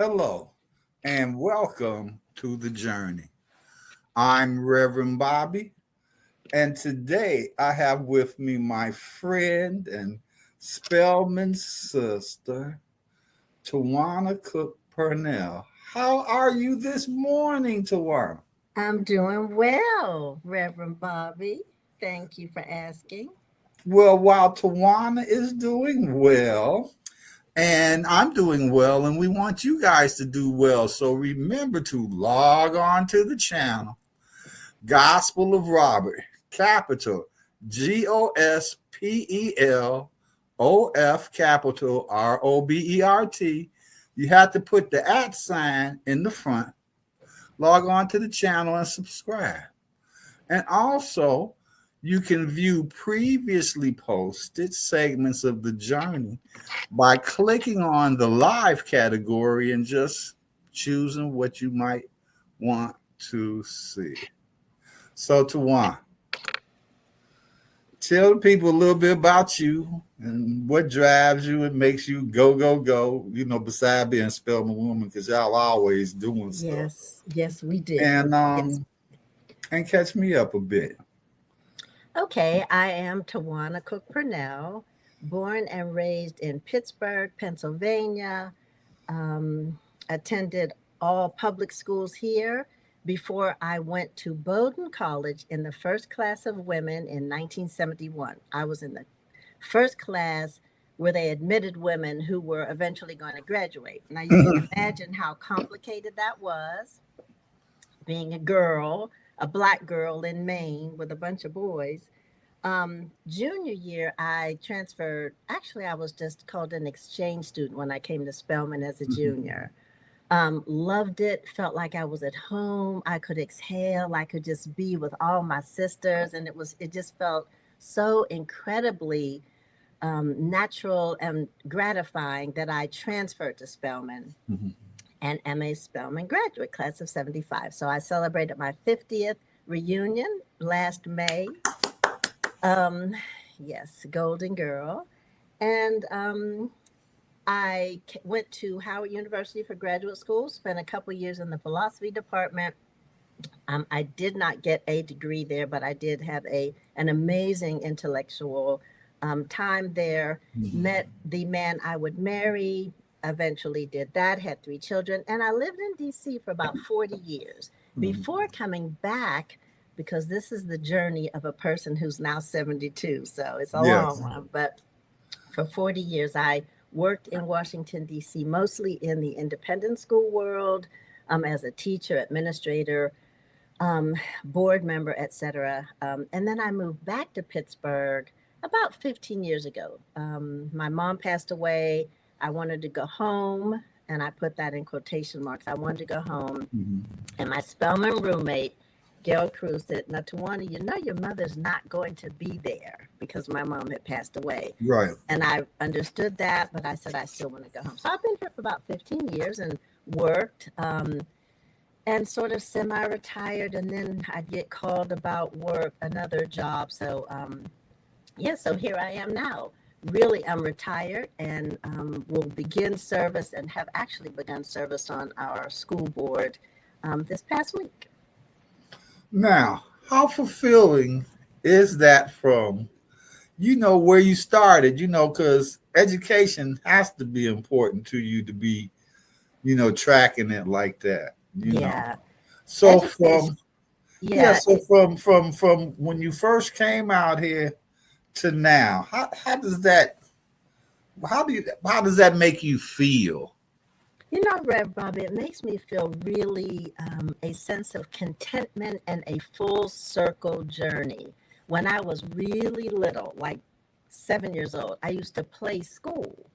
Hello and welcome to the journey. I'm Reverend Bobby, and today I have with me my friend and Spellman sister, Tawanna Cook Purnell. How are you this morning, Tawanna? I'm doing well, Reverend Bobby. Thank you for asking. Well, while Tawanna is doing well, and I'm doing well, and we want you guys to do well. So remember to log on to the channel Gospel of Robert, capital Gospel, capital Robert. You have to put the at sign in the front, log on to the channel, and subscribe. And also, you can view previously posted segments of the journey by clicking on the live category and just choosing what you might want to see. So, Tawan, tell the people a little bit about you and what drives you and makes you go, go, go, beside being Spellman Woman, because y'all always doing stuff. Yes, we do. And Yes. and catch me up a bit. Okay, I am Tawanna Cook Purnell, born and raised in Pittsburgh, Pennsylvania. Attended all public schools here before I went to Bowdoin College in the first class of women in 1971. I was in the first class where they admitted women who were eventually going to graduate. Now, you can imagine how complicated that was being a girl, a black girl in Maine with a bunch of boys. Junior year, I transferred. Actually, I was just called an exchange student when I came to Spelman as a junior. Loved it, felt like I was at home. I could exhale. I could just be with all my sisters. And it just felt so incredibly natural and gratifying that I transferred to Spelman and MA Spelman graduate class of 75. So I celebrated my 50th reunion last May. Um, yes, Golden Girl. And went to Howard University for graduate school, spent a couple years in the philosophy department. I did not get a degree there, but I did have an amazing intellectual time there. Met the man I would marry, eventually did that, had 3 children, and I lived in DC for about 40 years before coming back because this is the journey of a person who's now 72. So it's a long Yes. one. But for 40 years, I worked in Washington, D.C., mostly in the independent school world as a teacher, administrator, board member, etc. And then I moved back to Pittsburgh about 15 years ago. My mom passed away. I wanted to go home, and I put that in quotation marks. I wanted to go home. And my Spelman roommate, Gail Cruz, said, "Now, Tawanna, you know your mother's not going to be there because my mom had passed away." Right. And I understood that, but I said, I still want to go home. So I've been here for about 15 years and worked and sort of semi retired. And then I'd get called about work, another job. So, so here I am now. Really, I'm retired and will begin service and have actually begun service on our school board this past week. Now, how fulfilling is that from where you started, because education has to be important to you to be, tracking it like that. Yeah. So Education. from yeah, Yeah. so from when you first came out here to now, how does that make you feel? You know, Rev Bobby, it makes me feel really a sense of contentment and a full circle journey. When I was really little, like 7 years old, I used to play school.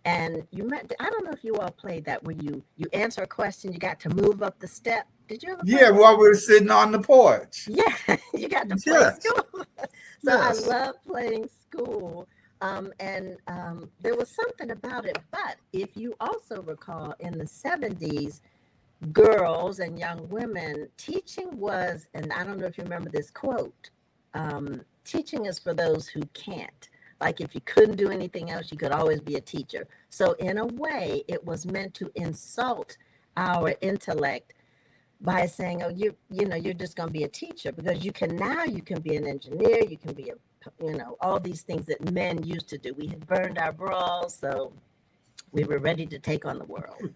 And I don't know if you all played that where you answer a question, you got to move up the step. Did you ever play Yeah, that? while we were sitting on the porch. Yeah, you got to play Yes, school. So I yes. love playing school. And there was something about it. But if you also recall in the 70s, girls and young women, teaching was, and I don't know if you remember this quote, teaching is for those who can't. Like if you couldn't do anything else, you could always be a teacher. So in a way, it was meant to insult our intellect by saying, oh, you're just going to be a teacher, because you can be an engineer, you can be all these things that men used to do. We had burned our bras, so we were ready to take on the world.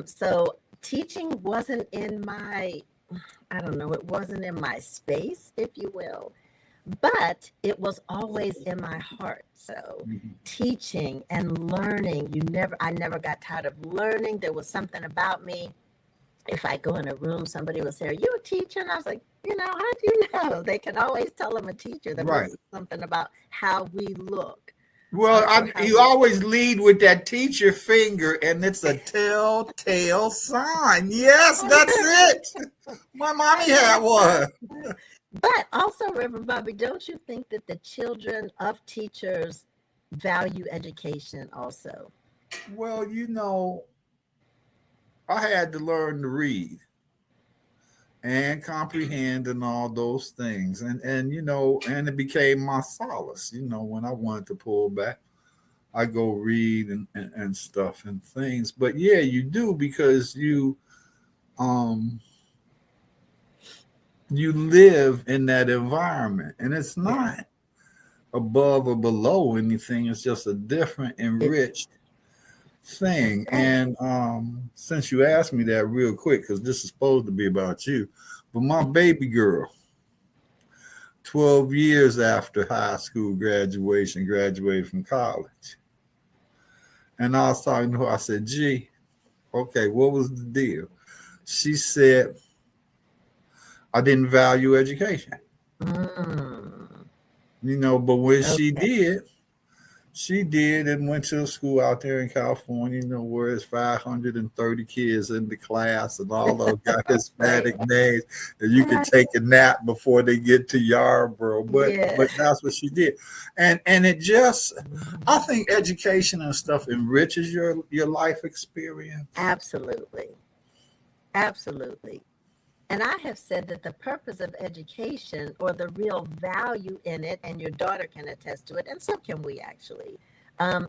So teaching wasn't in my, I don't know, it wasn't in my space, if you will, but it was always in my heart. So teaching and learning, I never got tired of learning. There was something about me. If I go in a room, somebody will say, are you a teacher? And I was like, how do you know? They can always tell I'm a teacher. There Right. must be something about how we look. Well, you always lead with that teacher finger, and it's a telltale sign. Yes, that's it. My mommy had one. But also, Reverend Bobby, don't you think that the children of teachers value education also? Well, I had to learn to read and comprehend and all those things. And it became my solace. When I wanted to pull back, I go read and stuff and things. But yeah, you do, because you live in that environment, and it's not above or below anything. It's just a different, enriched thing. And since you asked me that real quick, because this is supposed to be about you, but my baby girl, 12 years after high school graduation, graduated from college. And I was talking to her, I said, gee, okay, what was the deal? She said, I didn't value education. But when she did and went to a school out there in California, where it's 530 kids in the class and all those got Hispanic names, and you can take a nap before they get to Yarborough. But that's what she did. And it just, I think education and stuff enriches your life experience. Absolutely. Absolutely. And I have said that the purpose of education, or the real value in it, and your daughter can attest to it, and so can we actually,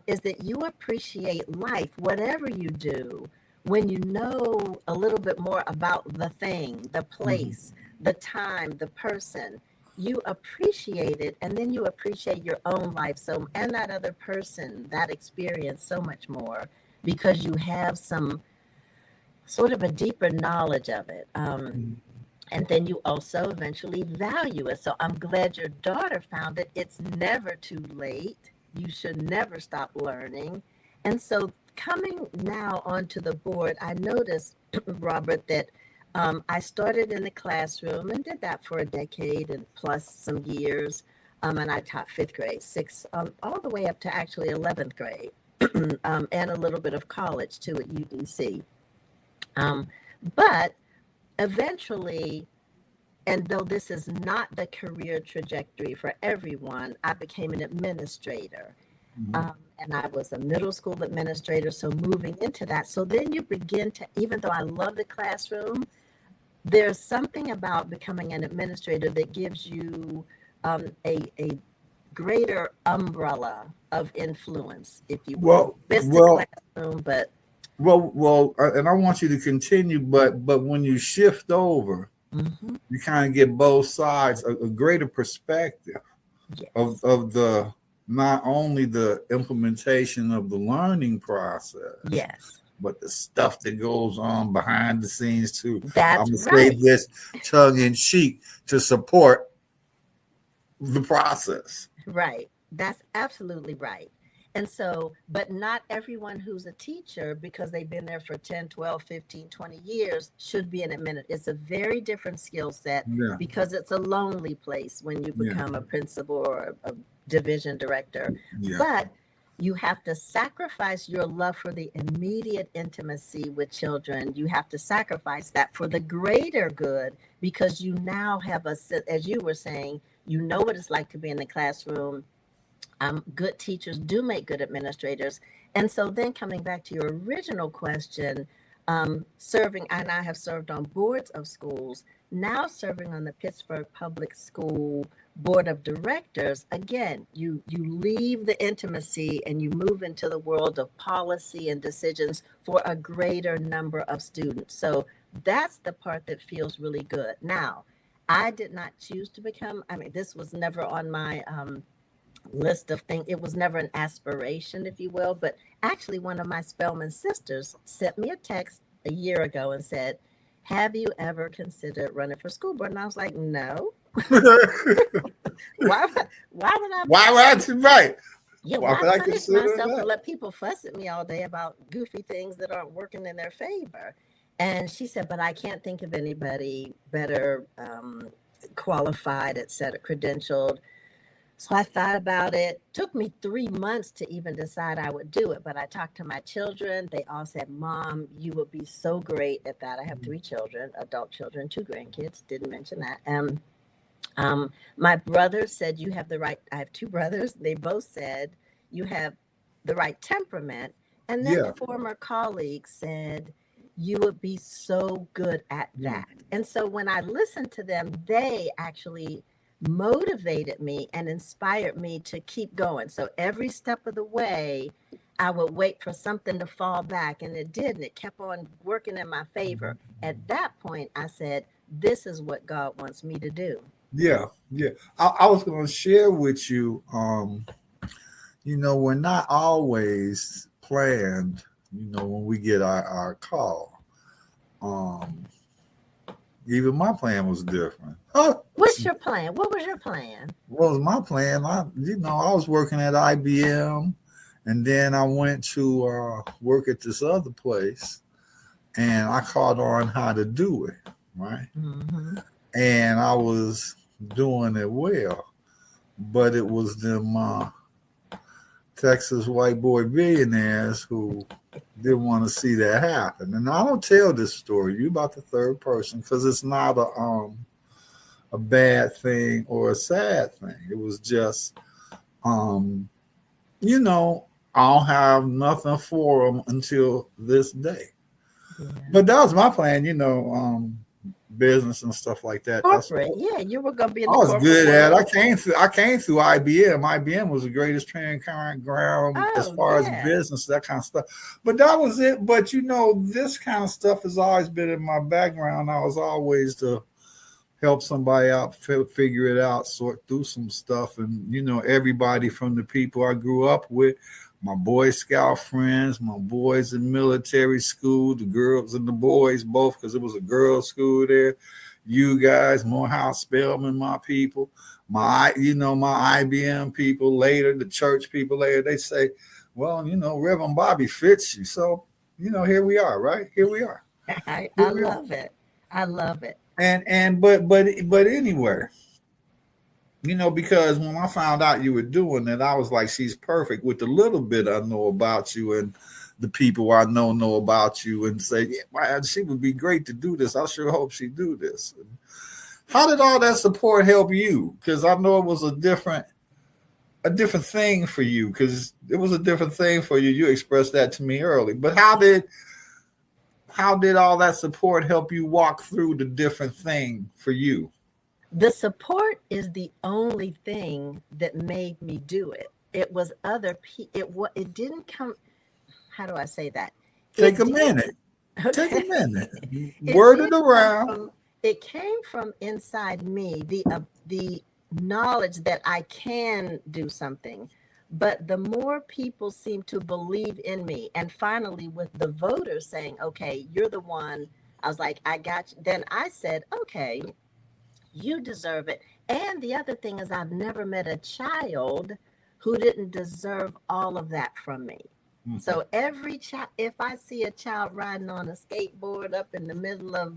is that you appreciate life, whatever you do, when you know a little bit more about the thing, the place, the time, the person. You appreciate it, and then you appreciate your own life and that other person, that experience so much more, because you have some sort of a deeper knowledge of it. And then you also eventually value it. So I'm glad your daughter found it. It's never too late. You should never stop learning. And so coming now onto the board, I noticed, Robert, that I started in the classroom and did that for a decade and plus some years. And I taught 5th grade, 6th, all the way up to actually 11th grade, and a little bit of college too at UDC. But eventually, and though this is not the career trajectory for everyone, I became an administrator. And I was a middle school administrator, so moving into that. So then you begin to, even though I love the classroom, there's something about becoming an administrator that gives you a greater umbrella of influence, if you will. It's the classroom, but Well, and I want you to continue, but when you shift over, you kind of get both sides, a greater perspective of the, not only the implementation of the learning process, but the stuff that goes on behind the scenes too. That's I'm gonna say this tongue in cheek to support the process. Right. That's absolutely right. And so, but not everyone who's a teacher, because they've been there for 10, 12, 15, 20 years, should be an administrator. It's a very different skill set, because it's a lonely place when you become a principal or a division director. But you have to sacrifice your love for the immediate intimacy with children. You have to sacrifice that for the greater good, because you now have as you were saying, you know what it's like to be in the classroom. Good teachers do make good administrators. And so then coming back to your original question, serving, and I have served on boards of schools, now serving on the Pittsburgh Public School Board of Directors. Again, you leave the intimacy and you move into the world of policy and decisions for a greater number of students. So that's the part that feels really good. Now, I did not choose to become, I mean, this was never on my list of things. It was never an aspiration, if you will. But actually, one of my Spelman sisters sent me a text a year ago and said, "Have you ever considered running for school board?" And I was like, "No." Why would I? Why would I? Right. Yeah, Why why would I punish consider myself that? and let people fuss at me all day about goofy things that aren't working in their favor? And she said, "But I can't think of anybody better qualified, et cetera, credentialed." So I thought about it. Took me 3 months to even decide I would do it. But I talked to my children. They all said, "Mom, you would be so great at that." I have 3 children, adult children, 2 grandkids. Didn't mention that. My brother said, "You have the right." I have 2 brothers. They both said, "You have the right temperament." And then Yeah. former colleagues said, "You would be so good at that." And so when I listened to them, they actually motivated me and inspired me to keep going. So every step of the way, I would wait for something to fall back, and it did, and it kept on working in my favor. At that point, I said, "This is what God wants me to do." Yeah. Yeah. I was going to share with you. We're not always planned. When we get our call. Um, Even my plan was different. Huh? What's your plan? What was your plan? What was my plan? I was working at IBM, and then I went to work at this other place, and I caught on how to do it, right? Mm-hmm. And I was doing it well, but it was them Texas white boy billionaires who didn't want to see that happen. And I don't tell this story. You about the third person because it's not a bad thing or a sad thing. It was just, um, I don't have nothing for them until this day. Yeah. But that was my plan, business and stuff like that. Corporate, yeah, you were gonna be in I the was corporate good at. world. I came through IBM. IBM was the greatest training ground as Oh far as yeah. business, that kind of stuff. But that was it. But this kind of stuff has always been in my background. I was always to help somebody out, figure it out, sort through some stuff, and everybody from the people I grew up with, my Boy Scout friends, my boys in military school, the girls and the boys both, because it was a girls' school there. You guys, Morehouse Spelman, my people, my IBM people later, the church people later, they say, well, Reverend Bobby fits you. So, here we are, right? Here we are. I love it. I love it. But anyway, because when I found out you were doing it, I was like, she's perfect with the little bit I know about you and the people I know about you, and say, yeah, man, she would be great to do this. I sure hope she do this. How did all that support help you? Because I know it was a different thing for you. Because it was a different thing for you. You expressed that to me early. But how did all that support help you walk through the different thing for you? The support is the only thing that made me do it. It was other people. It didn't come. How do I say that? Take It a did. minute. Take a Okay. minute. It Word did it come around. from. It came from inside me. The knowledge that I can do something. But the more people seem to believe in me, and finally, with the voters saying, "Okay, you're the one," I was like, "I got you." Then I said, "Okay, you deserve it." And the other thing is, I've never met a child who didn't deserve all of that from me. Mhm. So every child, if I see a child riding on a skateboard up in the middle of,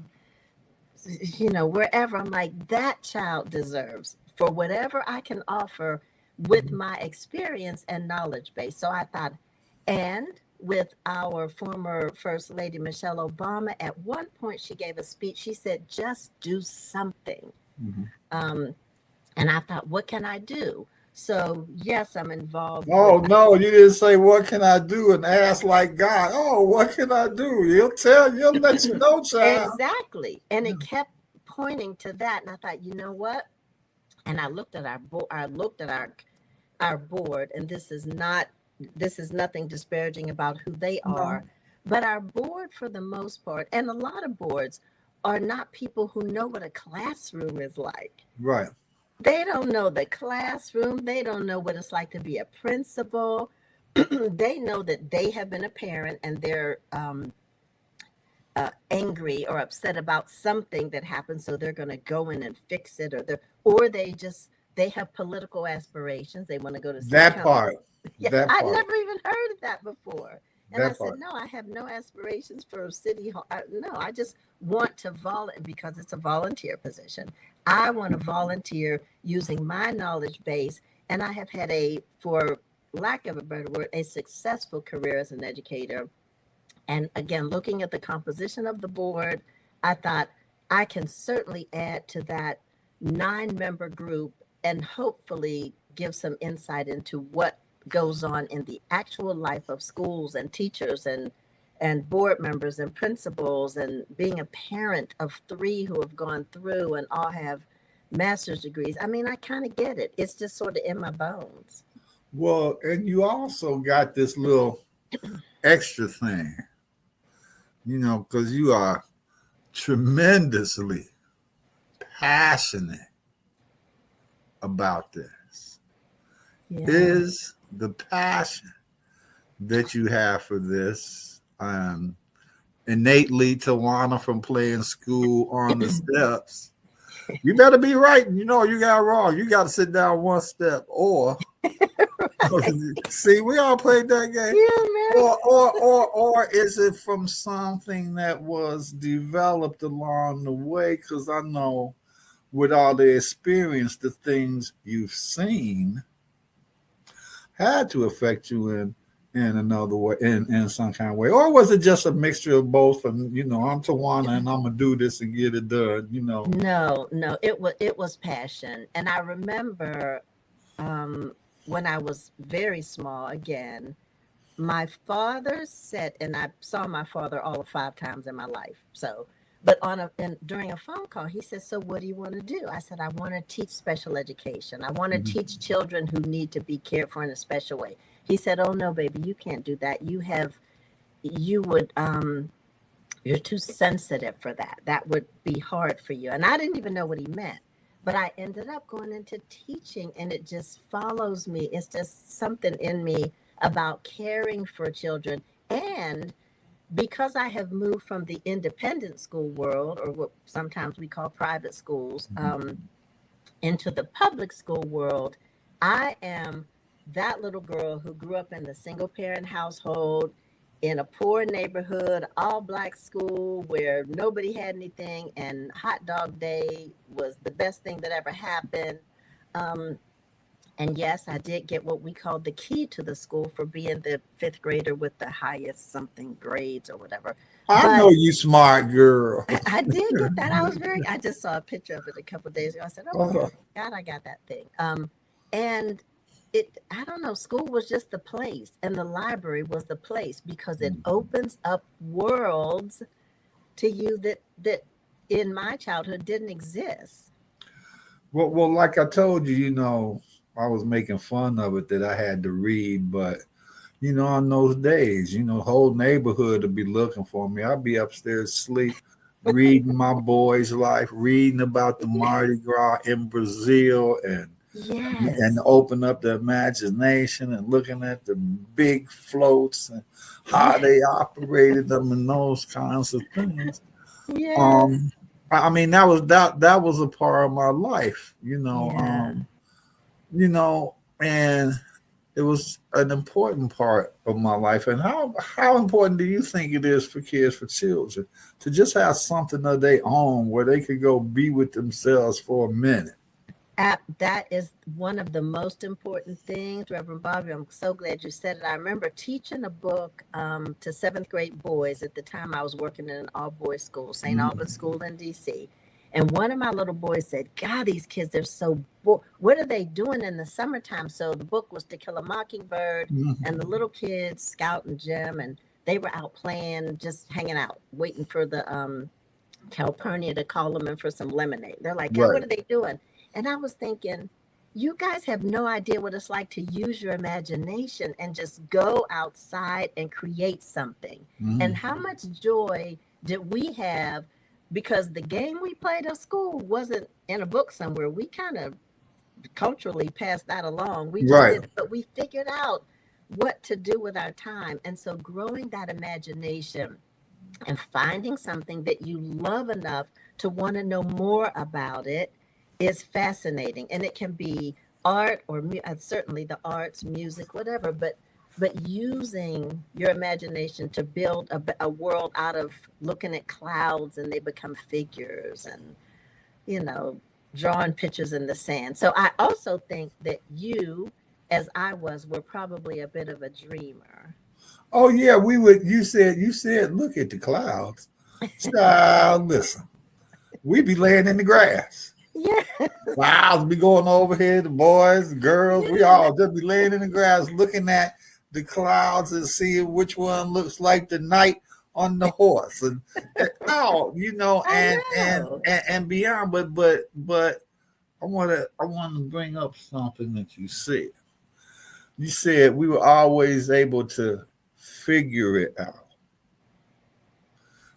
wherever, I'm like, that child deserves for whatever I can offer with my experience and knowledge base. So I thought, and with our former First Lady Michelle Obama, at one point she gave a speech. She said, "Just do something." Mhm. Um, and I thought, what can I do? So yes, I'm involved with. Oh no, you didn't say what can I do and ask like God. Oh, what can I do? He'll let you know, child. Exactly, and it kept pointing to that, and I thought, you know what? And I looked at our board, and this is nothing disparaging about who they No. are, but our board, for the most part, and a lot of boards, are not people who know what a classroom is like. Right. They don't know the classroom. They don't know what it's like to be a principal. They know that they have been a parent and they're angry or upset about something that happened, so they're going to go in and fix it, they have political aspirations. They want to go to city That council. part. Yeah, That I part. never even heard of that before. And I That said, part. no, I have no aspirations for city hall. No, I just want to volunteer because it's a volunteer position. I want to volunteer using my knowledge base. And I have had for lack of a better word, a successful career as an educator. And again, looking at the composition of the board, I thought I can certainly add to that 9-member group and hopefully give some insight into what goes on in the actual life of schools and teachers and board members and principals, and being a parent of 3 who have gone through and all have master's degrees. I mean, I kind of get it. It's just sort of in my bones. Well, and you also got this little extra thing, because you are tremendously passionate about this. Yeah. Is the passion that you have for this innately Tawanna from playing school on the steps? You better be right. You got wrong. You got to sit down one step, or see, we all played that game. Yeah, man. Or is it from something that was developed along the way? Because I know with all the experience, the things you've seen had to affect you in another way, in some kind of way. Or was it just a mixture of both? And I'm Tawana and I'm gonna do this and get it done. No, it was passion. And I remember when I was very small, again, my father said, and I saw my father all of 5 times in my life. So, but during a phone call, he said, "So what do you want to do?" I said, "I want to teach special education. I want to Mhm. teach children who need to be cared for in a special way." He said, "Oh no, baby, you can't do that. You would you're too sensitive for that. That would be hard for you." And I didn't even know what he meant. But I ended up going into teaching, and it just follows me. It's just something in me about caring for children. And because I have moved from the independent school world, or what sometimes we call private schools, into the public school world, I am that little girl who grew up in the single parent household in a poor neighborhood, all black school where nobody had anything, and hot dog day was the best thing that ever happened. Um, and yes, I did get what we called the key to the school for being the 5th grader with the highest something grades or whatever. I But know you smart girl. I did get that. I just saw a picture of it a couple of days ago. I said, "Oh, God, I got that thing." And I don't know, school was just the place, and the library was the place because it opens up worlds to you that in my childhood didn't exist. Well, like I told you, I was making fun of it that I had to read, but on those days, whole neighborhood would be looking for me. I'd be upstairs asleep, reading my boy's life, reading about the Mardi Gras in Brazil, and Yes. open up the imagination and looking at the big floats and how Yeah. they operated them and those kinds of things. Yes. Um, I mean, that was a part of my life, Yeah. and it was an important part of my life. And how important do you think it is for kids, for children, to just have something of their own where they could go be with themselves for a minute? That is one of the most important things, Reverend Bobby. I'm so glad you said it. I remember teaching a book to 7th grade boys. At the time, I was working in an all boys school, St. Mhm. Albans School in DC. And one of my little boys said, God, these kids, they're so bored. What are they doing in the summertime? So the book was To Kill a Mockingbird, and the little kids, Scout and Jim, and they were out playing, just hanging out, waiting for the Calpurnia to call them in for some lemonade. They're like, God, what Right. are they doing? And I was thinking, you guys have no idea what it's like to use your imagination and just go outside and create something. And how much joy did we have, because the game we played at school wasn't in a book somewhere. We kind of culturally passed that along. We just Right. did it, but we figured out what to do with our time. And so growing that imagination and finding something that you love enough to want to know more about it is fascinating. And it can be art or certainly the arts, music, whatever, but using your imagination to build a world out of looking at clouds and they become figures, and you know drawing pictures in the sand. So I also think that you, as I was, were probably a bit of a dreamer. Oh yeah, we would. You said, look at the clouds. Child, listen, we be laying in the grass. Yeah. Clouds be going overhead. The boys, the girls, we Yeah. all just be laying in the grass, looking at the clouds and seeing which one looks like the knight on the horse, and oh, I know. and beyond. But I want to bring up something that you said. You said we were always able to figure it out,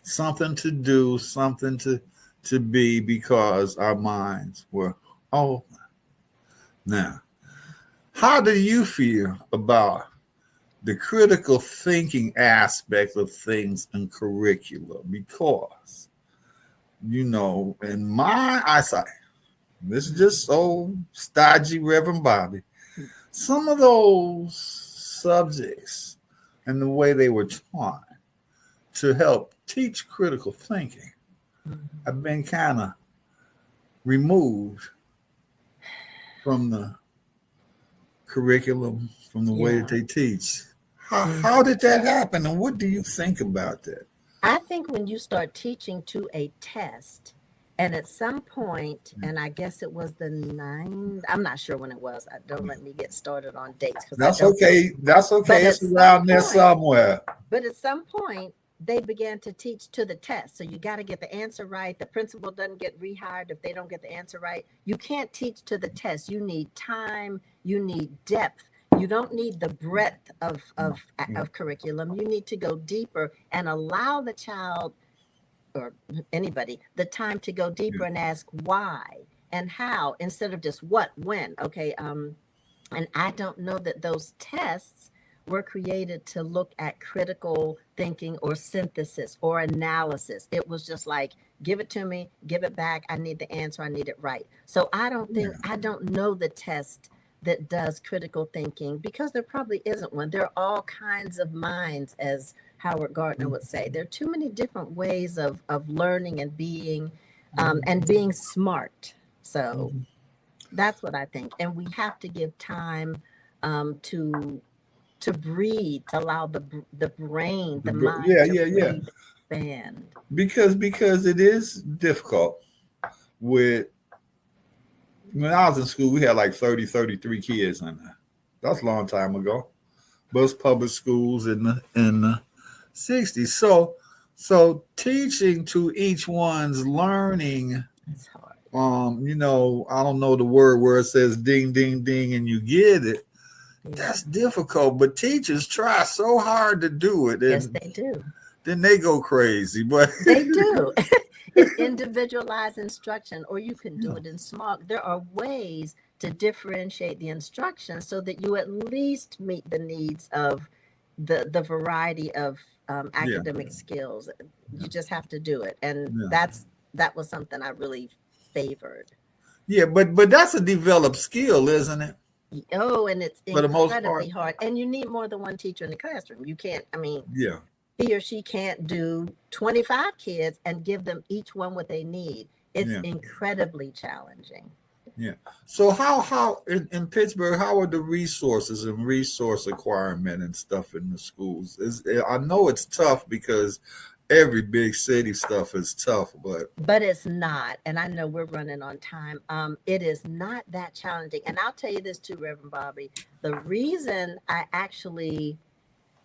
something to do, something to be, because our minds were, oh, now, how do you feel about the critical thinking aspect of things in curriculum? Because, in my eyesight, this is just so stodgy, Reverend Bobby, some of those subjects and the way they were taught to help teach critical thinking have been kind of removed from the curriculum, from the way that Yeah. they teach. How did that happen, and what do you think about that? I think when you start teaching to a test, and at some point, and I guess it was the nine, I'm not sure when it was. Don't let me get started on dates because I That's don't. okay. That's But okay. at It's some around there point, somewhere. but at some point, they began to teach to the test. So you got to get the answer right. The principal doesn't get rehired if they don't get the answer right. You can't teach to the test. You need time. You need depth. You don't need the breadth of curriculum. You need to go deeper and allow the child or anybody the time to go deeper and ask why and how instead of just what, when. Okay. And I don't know that those tests were created to look at critical thinking or synthesis or analysis. It was just like, give it to me, give it back. I need the answer. I need it right. So I don't know the test that does critical thinking because there probably isn't one. There are all kinds of minds, as Howard Gardner would say. There are too many different ways of learning and being smart. So that's what I think. And we have to give time to breathe, to allow the brain, the mind Yeah, to yeah, yeah. breathe, expand. Because it is difficult. With When I was in school, we had like 33 kids in there. That's a long time ago. Most public schools in the 60s. So teaching to each one's learning, It's hard. I don't know the word where it says ding ding ding and you get it. Yeah. That's difficult, but teachers try so hard to do it, Yes, and they do. then they go crazy. But They do. It's individualized instruction, or you can do yeah, it in small. There are ways to differentiate the instruction so that you at least meet the needs of the variety of yeah, academic skills. You just have to do it, and yeah, that was something I really favored. yeah. But that's a developed skill, isn't it? Oh, and it's For the most incredibly part, hard. And you need more than one teacher in the classroom. You can't, I mean, yeah, he or she can't do 25 kids and give them each one what they need. It's yeah. incredibly challenging. Yeah. So how in Pittsburgh, how are the resources and resource acquirement and stuff in the schools? I know it's tough because every big city stuff is tough, But it's not, and I know we're running on time. It is not that challenging. And I'll tell you this too, Reverend Bobby. The reason I actually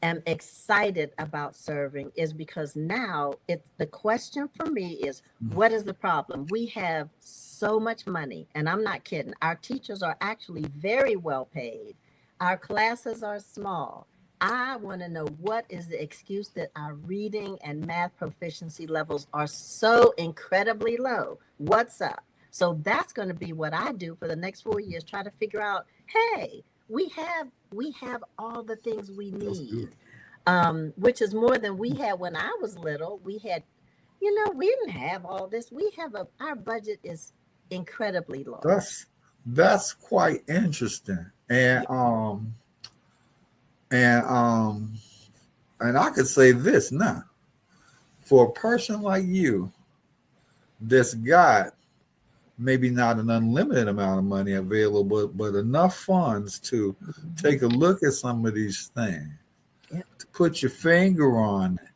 am excited about serving is because now it's the question for me is what is the problem? We have so much money, and I'm not kidding. Our teachers are actually very well paid. Our classes are small. I want to know what is the excuse that our reading and math proficiency levels are so incredibly low. What's up? So that's going to be what I do for the next 4 years, try to figure out, hey, we have all the things we that's good. need, which is more than we had when I was little. We had, we didn't have all this. We have our budget is incredibly low. That's quite interesting. And Yeah. and um and I could say this now. For a person like you that's got maybe not an unlimited amount of money available, but enough funds to Mhm. take a look at some of these things, Yep. to put your finger on it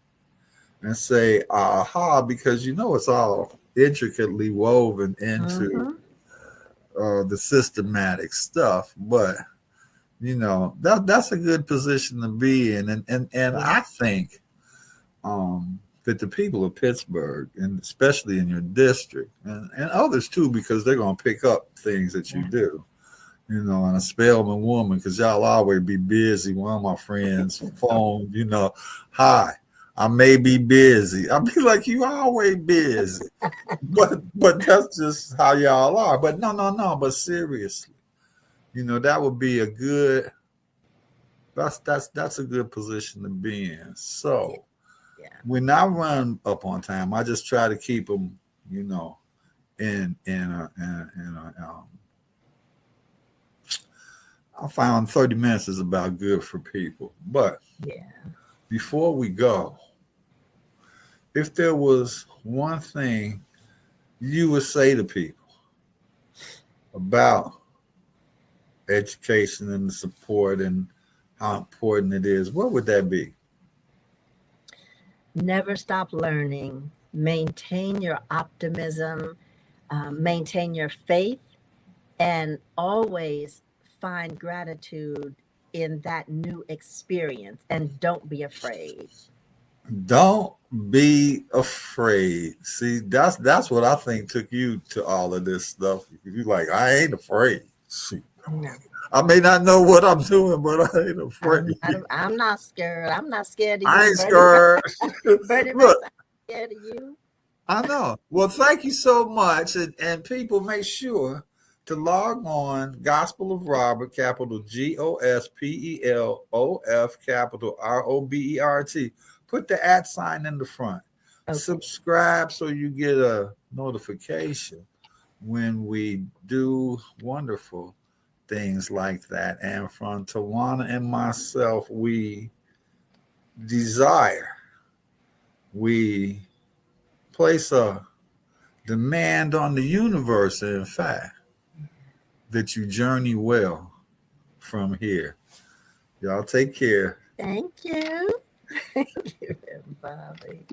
and say, aha, because it's all intricately woven into Mhm. the systematic stuff. But that's a good position to be in, and Yeah. I think that the people of Pittsburgh, and especially in your district, and others too, because they're going to pick up things that you Yeah. do, and a Spelman woman, because y'all always be busy. One of my friends phoned, hi, I may be busy. I'll be like, you always busy. But that's just how y'all are. But no. But seriously, that would be a good. That's a good position to be in. Yeah. So Yeah. when I run up on time, I just try to keep them, in. I found 30 minutes is about good for people. But Yeah. before we go, if there was one thing you would say to people about education and the support and how important it is, what would that be? Never stop learning. Maintain your optimism. Maintain your faith, and always find gratitude in that new experience. And don't be afraid. Don't be afraid. See, that's what I think took you to all of this stuff. You like, I ain't afraid. See, No, I may not know what I'm doing, but I ain't afraid. I'm not scared. I'm not scared of I you, ain't Bernie. scared. Bernie Mac, Look, I'm scared of you. I know. Well, thank you so much. And people make sure to log on Gospel of Robert, capital GOSPELOF, capital ROBERT. Put the at sign in the front. Okay. Subscribe so you get a notification when we do wonderful things like that. And from Tawanna and myself, we desire, we place a demand on the universe, in fact, that you journey well from here. Y'all take care. Thank you. Thank you, Bobby.